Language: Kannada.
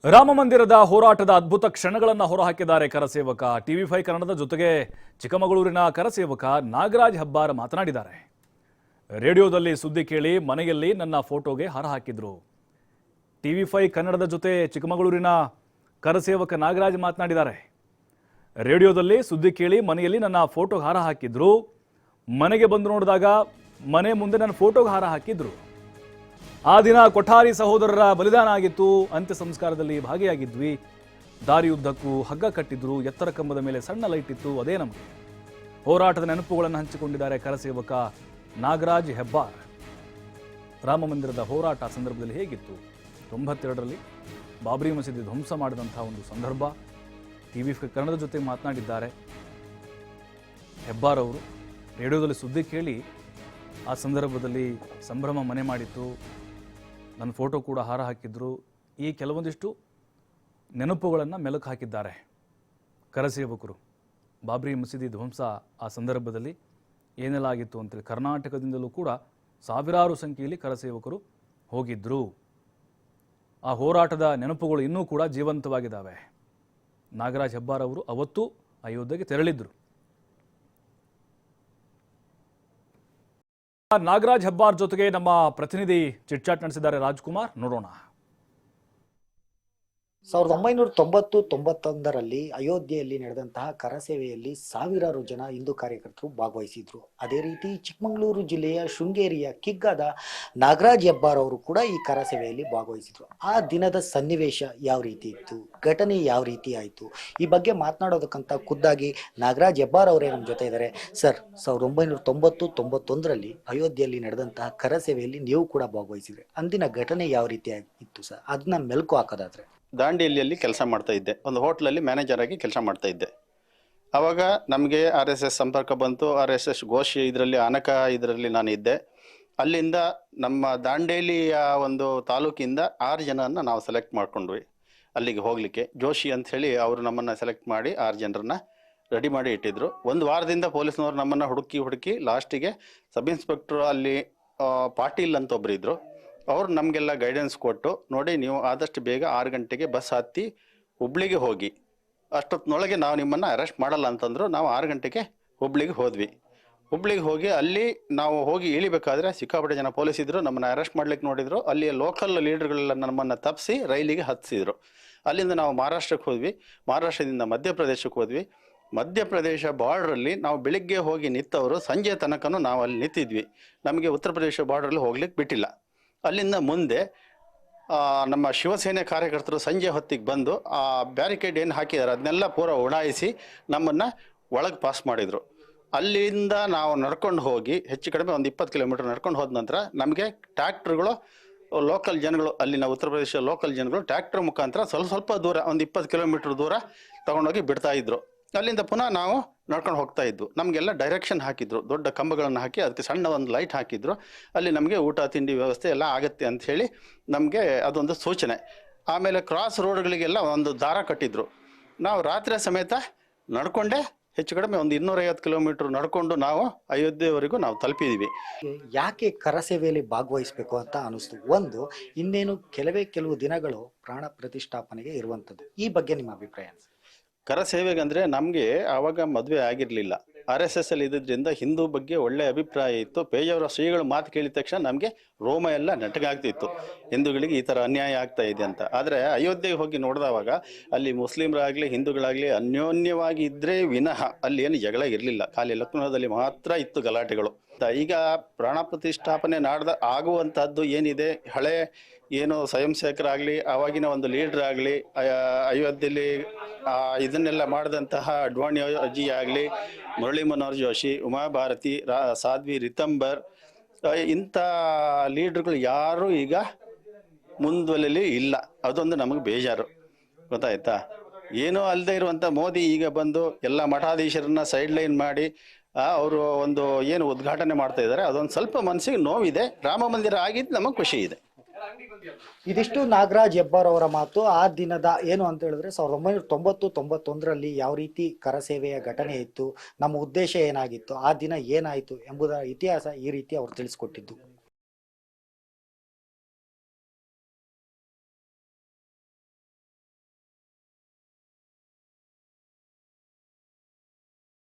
ರಾಮ ಮಂದಿರದ ಹೋರಾಟದ ಅದ್ಭುತ ಕ್ಷಣಗಳನ್ನು ಹೊರಹಾಕಿದ್ದಾರೆ ಕರಸೇವಕ ಟಿವಿ5 ಕನ್ನಡದ ಜೊತೆಗೆ ಚಿಕ್ಕಮಗಳೂರಿನ ಕರಸೇವಕ ನಾಗರಾಜ್ ಹೆಬ್ಬಾರ್ ಮಾತನಾಡಿದ್ದಾರೆ. ರೇಡಿಯೋದಲ್ಲಿ ಸುದ್ದಿ ಕೇಳಿ ಮನೆಯಲ್ಲಿ ನನ್ನ ಫೋಟೋಗೆ ಹಾರ ಹಾಕಿದ್ರು. ಟಿವಿ5 ಕನ್ನಡದ ಜೊತೆ ಚಿಕ್ಕಮಗಳೂರಿನ ಕರಸೇವಕ ನಾಗರಾಜ್ ಮಾತನಾಡಿದ್ದಾರೆ. ರೇಡಿಯೋದಲ್ಲಿ ಸುದ್ದಿ ಕೇಳಿ ಮನೆಯಲ್ಲಿ ನನ್ನ ಫೋಟೋಗೆ ಹಾರ ಹಾಕಿದ್ರು. ಮನೆಗೆ ಬಂದು ನೋಡಿದಾಗ ಮನೆ ಮುಂದೆ ನನ್ನ ಫೋಟೋಗೆ ಹಾರ ಹಾಕಿದ್ರು. ಆ ದಿನ ಕೊಠಾರಿ ಸಹೋದರರ ಬಲಿದಾನ ಆಗಿತ್ತು. ಅಂತ್ಯ ಸಂಸ್ಕಾರದಲ್ಲಿ ಭಾಗಿಯಾಗಿದ್ವಿ. ದಾರಿಯುದ್ದಕ್ಕೂ ಹಗ್ಗ ಕಟ್ಟಿದ್ರು. ಎತ್ತರ ಕಂಬದ ಮೇಲೆ ಸಣ್ಣ ಲೈಟ್ ಇತ್ತು. ಅದೇ ನಮಗೆ ಹೋರಾಟದ ನೆನಪುಗಳನ್ನು ಹಂಚಿಕೊಂಡಿದ್ದಾರೆ ಕರಸೇವಕ ನಾಗರಾಜ್ ಹೆಬ್ಬಾರ್. ರಾಮ ಮಂದಿರದ ಹೋರಾಟ ಸಂದರ್ಭದಲ್ಲಿ ಹೇಗಿತ್ತು, 92ರಲ್ಲಿ ಬಾಬ್ರಿ ಮಸೀದಿ ಧ್ವಂಸ ಮಾಡಿದಂತಹ ಒಂದು ಸಂದರ್ಭ, ಟಿವಿ5 ಕನ್ನಡದ ಜೊತೆ ಮಾತನಾಡಿದ್ದಾರೆ ಹೆಬ್ಬಾರ್ ಅವರು. ರೇಡಿಯೋದಲ್ಲಿ ಸುದ್ದಿ ಕೇಳಿ ಆ ಸಂದರ್ಭದಲ್ಲಿ ಸಂಭ್ರಮ ಮನೆ ಮಾಡಿತ್ತು. ನನ್ನ ಫೋಟೋ ಕೂಡ ಹಾರ ಹಾಕಿದ್ರು. ಈ ಕೆಲವೊಂದಿಷ್ಟು ನೆನಪುಗಳನ್ನು ಮೆಲುಕು ಹಾಕಿದ್ದಾರೆ ಕರಸೇವಕರು. ಬಾಬ್ರಿ ಮಸೀದಿ ಧ್ವಂಸ ಆ ಸಂದರ್ಭದಲ್ಲಿ ಏನೆಲ್ಲ ಆಗಿತ್ತು ಅಂತೇಳಿ ಕರ್ನಾಟಕದಿಂದಲೂ ಕೂಡ ಸಾವಿರಾರು ಸಂಖ್ಯೆಯಲ್ಲಿ ಕರಸೇವಕರು ಹೋಗಿದ್ರು. ಆ ಹೋರಾಟದ ನೆನಪುಗಳು ಇನ್ನೂ ಕೂಡ ಜೀವಂತವಾಗಿದ್ದಾವೆ. ನಾಗರಾಜ್ ಹೆಬ್ಬಾರ್ ಅವರು ಅವತ್ತು ಅಯೋಧ್ಯೆಗೆ ತೆರಳಿದ್ರು. ನಾಗರಾಜ್ ಹೆಬ್ಬಾರ್ ಜೊತೆಗೆ ನಮ್ಮ ಪ್ರತಿನಿಧಿ ಚಿಟ್ಚಾಟ್ ನಡೆಸಿದ್ದಾರೆ ರಾಜ್ಕುಮಾರ್. ನೋಡೋಣ. 1990-91ರಲ್ಲಿ ಅಯೋಧ್ಯೆಯಲ್ಲಿ ನಡೆದಂತಹ ಕರಸೇವೆಯಲ್ಲಿ ಸಾವಿರಾರು ಜನ ಹಿಂದೂ ಕಾರ್ಯಕರ್ತರು ಭಾಗವಹಿಸಿದ್ರು. ಅದೇ ರೀತಿ ಚಿಕ್ಕಮಗಳೂರು ಜಿಲ್ಲೆಯ ಶೃಂಗೇರಿಯ ಕಿಗ್ಗಾದ ನಾಗರಾಜ್ ಹೆಬ್ಬಾರ್ ಅವರು ಕೂಡ ಈ ಕರಸೇವೆಯಲ್ಲಿ ಭಾಗವಹಿಸಿದ್ರು. ಆ ದಿನದ ಸನ್ನಿವೇಶ ಯಾವ ರೀತಿ ಇತ್ತು, ಘಟನೆ ಯಾವ ರೀತಿ ಆಯಿತು, ಈ ಬಗ್ಗೆ ಮಾತನಾಡೋದಕ್ಕಂತ ಖುದ್ದಾಗಿ ನಾಗರಾಜ್ ಹೆಬ್ಬಾರ್ ಅವರೇ ನಮ್ಮ ಜೊತೆ ಇದ್ದಾರೆ. ಸರ್, 1990-91ರಲ್ಲಿ ಅಯೋಧ್ಯೆಯಲ್ಲಿ ನಡೆದಂತಹ ಕರಸೇವೆಯಲ್ಲಿ ನೀವು ಕೂಡ ಭಾಗವಹಿಸಿದ್ರಿ. ಅಂದಿನ ಘಟನೆ ಯಾವ ರೀತಿ ಇತ್ತು ಸರ್, ಅದನ್ನ ಮೆಲುಕು ಹಾಕೋದಾದ್ರೆ? ದಾಂಡೇಲಿಯಲ್ಲಿ ಕೆಲಸ ಮಾಡ್ತಾ ಇದ್ದೆ. ಒಂದು ಹೋಟ್ಲಲ್ಲಿ ಮ್ಯಾನೇಜರ್ ಆಗಿ ಕೆಲಸ ಮಾಡ್ತಾ ಇದ್ದೆ. ಆವಾಗ ನಮಗೆ RSS ಸಂಪರ್ಕ ಬಂತು. RSS ಘೋಷ್ ಇದರಲ್ಲಿ ಆನಕ ಇದರಲ್ಲಿ ನಾನು ಇದ್ದೆ. ಅಲ್ಲಿಂದ ನಮ್ಮ ದಾಂಡೇಲಿಯ ಒಂದು ತಾಲೂಕಿಂದ 6 ಜನರನ್ನ ನಾವು ಸೆಲೆಕ್ಟ್ ಮಾಡ್ಕೊಂಡ್ವಿ ಅಲ್ಲಿಗೆ ಹೋಗ್ಲಿಕ್ಕೆ. ಜೋಶಿ ಅಂತ ಹೇಳಿ ಅವರು ನಮ್ಮನ್ನ ಸೆಲೆಕ್ಟ್ ಮಾಡಿ 6 ಜನರನ್ನ ರೆಡಿ ಮಾಡಿ ಇಟ್ಟಿದ್ರು. ಒಂದು ವಾರದಿಂದ ಪೊಲೀಸ್ನವ್ರು ನಮ್ಮನ್ನ ಹುಡುಕಿ ಲಾಸ್ಟಿಗೆ ಸಬ್ ಇನ್ಸ್ಪೆಕ್ಟರ್ ಅಲ್ಲಿ ಪಾಟೀಲ್ ಅಂತ ಒಬ್ರು ಇದ್ರು. ಅವ್ರು ನಮಗೆಲ್ಲ ಗೈಡೆನ್ಸ್ ಕೊಟ್ಟು, ನೋಡಿ ನೀವು ಆದಷ್ಟು ಬೇಗ 6 ಗಂಟೆಗೆ ಬಸ್ ಹತ್ತಿ ಹುಬ್ಳಿಗೆ ಹೋಗಿ, ಅಷ್ಟೊತ್ತಿನೊಳಗೆ ನಾವು ನಿಮ್ಮನ್ನು ಅರೆಸ್ಟ್ ಮಾಡಲ್ಲ ಅಂತಂದ್ರು. ನಾವು 6 ಗಂಟೆಗೆ ಹುಬ್ಳಿಗೆ ಹೋದ್ವಿ. ಹುಬ್ಳಿಗೆ ಹೋಗಿ ಅಲ್ಲಿ ನಾವು ಹೋಗಿ ಇಳಿಬೇಕಾದ್ರೆ ಸಿಕ್ಕಾಪಟ್ಟೆ ಜನ ಪೊಲೀಸ್ ಇದ್ರು. ನಮ್ಮನ್ನು ಅರೆಸ್ಟ್ ಮಾಡ್ಲಿಕ್ಕೆ ನೋಡಿದ್ರು. ಅಲ್ಲಿ ಲೋಕಲ್ ಲೀಡರ್ಗಳೆಲ್ಲ ನಮ್ಮನ್ನು ತಪ್ಪಿಸಿ ರೈಲಿಗೆ ಹತ್ತಿಸಿದ್ರು. ಅಲ್ಲಿಂದ ನಾವು ಮಹಾರಾಷ್ಟ್ರಕ್ಕೆ ಹೋದ್ವಿ. ಮಹಾರಾಷ್ಟ್ರದಿಂದ ಮಧ್ಯಪ್ರದೇಶಕ್ಕೆ ಹೋದ್ವಿ. ಮಧ್ಯಪ್ರದೇಶ ಬಾರ್ಡ್ರಲ್ಲಿ ನಾವು ಬೆಳಿಗ್ಗೆ ಹೋಗಿ ನಿಂತವರು ಸಂಜೆ ತನಕನೂ ನಾವು ಅಲ್ಲಿ ನಿಂತಿದ್ವಿ. ನಮಗೆ ಉತ್ತರ ಪ್ರದೇಶ ಬಾರ್ಡ್ರಲ್ಲಿ ಹೋಗ್ಲಿಕ್ಕೆ ಬಿಟ್ಟಿಲ್ಲ. ಅಲ್ಲಿಂದ ಮುಂದೆ ನಮ್ಮ ಶಿವಸೇನೆ ಕಾರ್ಯಕರ್ತರು ಸಂಜೆ ಹೊತ್ತಿಗೆ ಬಂದು ಆ ಬ್ಯಾರಿಕೇಡ್ ಏನು ಹಾಕಿದ್ದಾರೆ ಅದನ್ನೆಲ್ಲ ಪೂರ ಉಡಾಯಿಸಿ ನಮ್ಮನ್ನು ಒಳಗೆ ಪಾಸ್ ಮಾಡಿದರು. ಅಲ್ಲಿಂದ ನಾವು ನಡ್ಕೊಂಡು ಹೋಗಿ ಹೆಚ್ಚು ಕಡಿಮೆ ಒಂದು 20 ಕಿಲೋಮೀಟರ್ ನಡ್ಕೊಂಡು ಹೋದ ನಂತರ ನಮಗೆ ಟ್ಯಾಕ್ಟ್ರುಗಳು, ಲೋಕಲ್ ಜನಗಳು, ಅಲ್ಲಿನ ಉತ್ತರ ಪ್ರದೇಶ ಲೋಕಲ್ ಜನಗಳು ಟ್ಯಾಕ್ಟ್ರ್ ಮುಖಾಂತರ ಸ್ವಲ್ಪ ದೂರ, ಒಂದು 20 ಕಿಲೋಮೀಟರ್ ದೂರ ತಗೊಂಡೋಗಿ ಬಿಡ್ತಾ ಇದ್ರು. ಅಲ್ಲಿಂದ ಪುನಃ ನಾವು ನಡ್ಕೊಂಡು ಹೋಗ್ತಾ ಇದ್ವು. ನಮಗೆಲ್ಲ ಡೈರೆಕ್ಷನ್ ಹಾಕಿದ್ರು, ದೊಡ್ಡ ಕಂಬಗಳನ್ನು ಹಾಕಿ ಅದಕ್ಕೆ ಸಣ್ಣ ಒಂದು ಲೈಟ್ ಹಾಕಿದ್ರು. ಅಲ್ಲಿ ನಮಗೆ ಊಟ ತಿಂಡಿ ವ್ಯವಸ್ಥೆ ಎಲ್ಲ ಆಗುತ್ತೆ ಅಂತ ಹೇಳಿ ನಮಗೆ ಅದೊಂದು ಸೂಚನೆ. ಆಮೇಲೆ ಕ್ರಾಸ್ ರೋಡ್ಗಳಿಗೆಲ್ಲ ಒಂದು ದಾರ ಕಟ್ಟಿದ್ರು. ನಾವು ರಾತ್ರಿ ಸಮೇತ ನಡ್ಕೊಂಡೇ ಹೆಚ್ಚು ಕಡಿಮೆ ಒಂದು 250 ಕಿಲೋಮೀಟರ್ ನಡ್ಕೊಂಡು ನಾವು ಅಯೋಧ್ಯೆವರೆಗೂ ನಾವು ತಲುಪಿದ್ವಿ. ಯಾಕೆ ಕರಸೇವೆಯಲ್ಲಿ ಭಾಗವಹಿಸಬೇಕು ಅಂತ ಅನಿಸ್ತು? ಒಂದು, ಇನ್ನೇನು ಕೆಲವು ದಿನಗಳು ಪ್ರಾಣ ಪ್ರತಿಷ್ಠಾಪನೆಗೆ ಇರುವಂಥದ್ದು. ಈ ಬಗ್ಗೆ ನಿಮ್ಮ ಅಭಿಪ್ರಾಯ? ಕರಸೇವೆಗೆ ಅಂದರೆ ನಮಗೆ ಆವಾಗ ಮದುವೆ ಆಗಿರಲಿಲ್ಲ. RSS ಅಲ್ಲಿ ಇದ್ದಿದ್ದರಿಂದ ಹಿಂದೂ ಬಗ್ಗೆ ಒಳ್ಳೆ ಅಭಿಪ್ರಾಯ ಇತ್ತು. ಪೇಜಾವರ ಶ್ರೀಗಳು ಮಾತು ಕೇಳಿದ ತಕ್ಷಣ ನಮಗೆ ರೋಮ ಎಲ್ಲ ನೆಟ್ಟಗಾಗ್ತಿತ್ತು, ಹಿಂದೂಗಳಿಗೆ ಈ ಥರ ಅನ್ಯಾಯ ಆಗ್ತಾ ಇದೆ ಅಂತ. ಆದರೆ ಅಯೋಧ್ಯೆಗೆ ಹೋಗಿ ನೋಡಿದವಾಗ ಅಲ್ಲಿ ಮುಸ್ಲಿಮರಾಗಲಿ ಹಿಂದೂಗಳಾಗಲಿ ಅನ್ಯೋನ್ಯವಾಗಿ ಇದ್ದರೆ ವಿನಃ ಅಲ್ಲಿ ಏನು ಜಗಳ ಇರಲಿಲ್ಲ. ಖಾಲಿ ಲಕ್ನೋದಲ್ಲಿ ಮಾತ್ರ ಇತ್ತು ಗಲಾಟೆಗಳು. ಈಗ ಪ್ರಾಣ ಪ್ರತಿಷ್ಠಾಪನೆ ಆಗುವಂಥದ್ದು ಏನಿದೆ, ಹಳೆ ಏನು ಸ್ವಯಂ ಸೇವಕರಾಗಲಿ ಆವಾಗಿನ ಒಂದು ಲೀಡರ್ ಆಗಲಿ, ಅಯೋಧ್ಯೆಯಲ್ಲಿ ಇದನ್ನೆಲ್ಲ ಮಾಡಿದಂತಹ ಅಡ್ವಾಣಿ ಅಜ್ಜಿ ಆಗಲಿ, ಮುರಳಿ ಮನೋಹರ್ ಜೋಶಿ, ಉಮಾ ಭಾರತಿ, ಸಾಧ್ವಿ ರಿತಂಬರ್, ಇಂಥ ಲೀಡರ್ಗಳು ಯಾರು ಈಗ ಮುಂದುವಲಿ ಇಲ್ಲ. ಅದೊಂದು ನಮಗೆ ಬೇಜಾರು, ಗೊತ್ತಾಯ್ತಾ? ಏನೂ ಅಲ್ಲದೆ ಇರುವಂಥ ಮೋದಿ ಈಗ ಬಂದು ಎಲ್ಲ ಮಠಾಧೀಶರನ್ನ ಸೈಡ್ ಲೈನ್ ಮಾಡಿ ಅವರು ಒಂದು ಏನು ಉದ್ಘಾಟನೆ ಮಾಡ್ತಾ ಇದ್ದಾರೆ, ಅದೊಂದು ಸ್ವಲ್ಪ ಮನಸ್ಸಿಗೆ ನೋವಿದೆ. ರಾಮ ಮಂದಿರ ಆಗಿದ್ದು ನಮಗೆ ಖುಷಿ ಇದೆ. ಇದಿಷ್ಟು ನಾಗರಾಜ್ ಹೆಬ್ಬಾರ್ ಅವರ ಮಾತು. ಆ ದಿನದ ಏನು ಅಂತ ಹೇಳಿದ್ರೆ 1990-91ರಲ್ಲಿ ಯಾವ ರೀತಿ ಕರಸೇವೆಯ ಘಟನೆ ಇತ್ತು, ನಮ್ಮ ಉದ್ದೇಶ ಏನಾಗಿತ್ತು, ಆ ದಿನ ಏನಾಯಿತು ಎಂಬುದರ ಇತಿಹಾಸ ಈ ರೀತಿ ಅವರು ತಿಳಿಸ್ಕೊಟ್ಟಿದ್ದು.